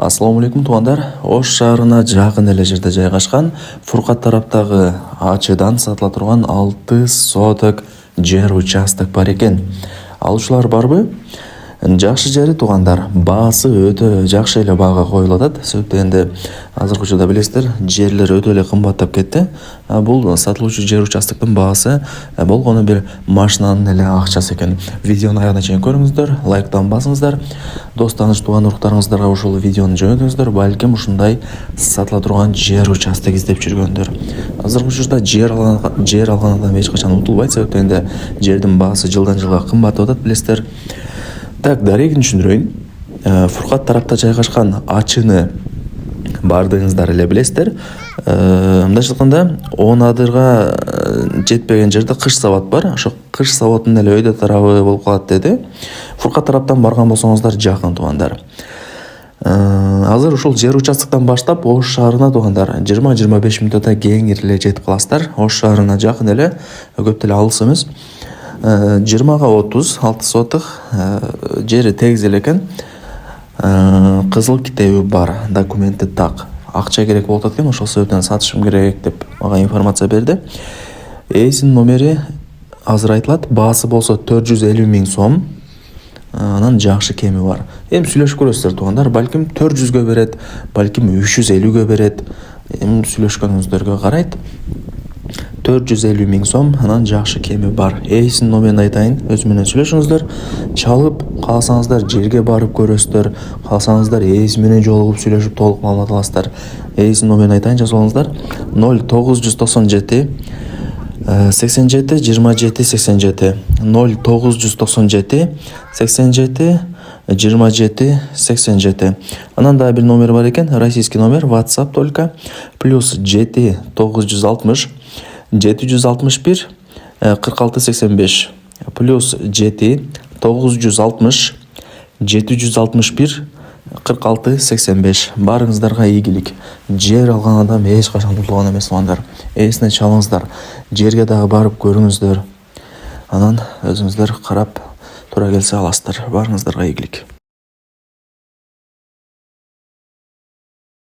Ассаламу алейкум туугандар. Ош шаарына жакын эле жерде жайгашкан Фуркат тараптагы ачыдан сатыла турган 6 соток жер участок бар экен. Алуучулар барбы? Жакшы жери туугандар. Баасы өтө жакшы эле баага коюлуп атат. Себеп дегенде азыркы учурда билесиздер, жерлер өтө эле кымбаттап кетти. Бул сатылуучу жер участоктун баасы болгону бир машинанын эле акчасы экен. Видеону аягына чейин көрүңүздөр, лайктан басыңыздар. Дос таныш тууган уруктарыңыздарга ушул видеону жөнөтүңүздөр. Балким ушундай сатыла турган жер участок издеп жүргөндөр. Азыркы учурда жер алган адам эч качан утулбайт. Себеп дегенде жердин баасы жылдан жылга кымбаттап атат, билесиздер. Так, дарегин түшүндүрөйүн. Фуркат тарапта жайгашкан ачыны бардыгыңыздар эле билесиздер. Мындайча айтканда 10 адырга жетпеген жерде кыш завод бар. Ошо кыш заводунун эле өйдө тарабы болуп калат деди. Фуркат тараптан барган болсоңуздар жакын туугандар. Азыр ушул жер участоктон баштап Ош шаарына туугандар 20-25 мүнөттө кеңири эле жетип каласыздар. Ош шаарына жакын эле, көп деле алыс эмес. 20-га 36 соток жери тегиз эле экен. Кызыл китеби бар, документи так. Акча керек болуп атат экен, ошол себептен сатышым керек деп мага информация берди. Эйсинин номери азыр айтылат. Баасы болсо 450 000 сом. Анан жакшы кеми бар. Эми сүйлөшүп көрөсүздөр туугандар. Балким 400гө берет, балким 350гө берет. Эми сүйлөшкөнүңүздөргө карайт. 450 000 сом, анан жакшы кеми бар. Эйсинин номерин айтайын, өзү менен сүйлөшүңүздөр. Чалып, кааласаңыздар жерге барып көрөсүздөр. Кааласаңыздар эйси менен жолугуп сүйлөшүп толук маалымат аласыздар. Эйсинин номерин айтайын, жазып алыңыздар. 0997 87 27 87 0997 87 27 87. Анан да бир номер бар экен, российский номер, WhatsApp только, плюс 7 960 761 46 85, плюс 7 960 761 46 85. Барыңыздарга ийгилик. Жер алган адам эч качан утулган эмес туугандар. Эсине чалыңыздар. Жерге дагы барып көрүңүздөр. Анан өзүңүздөр карап тура келсе аласыздар. Барыңыздарга ийгилик.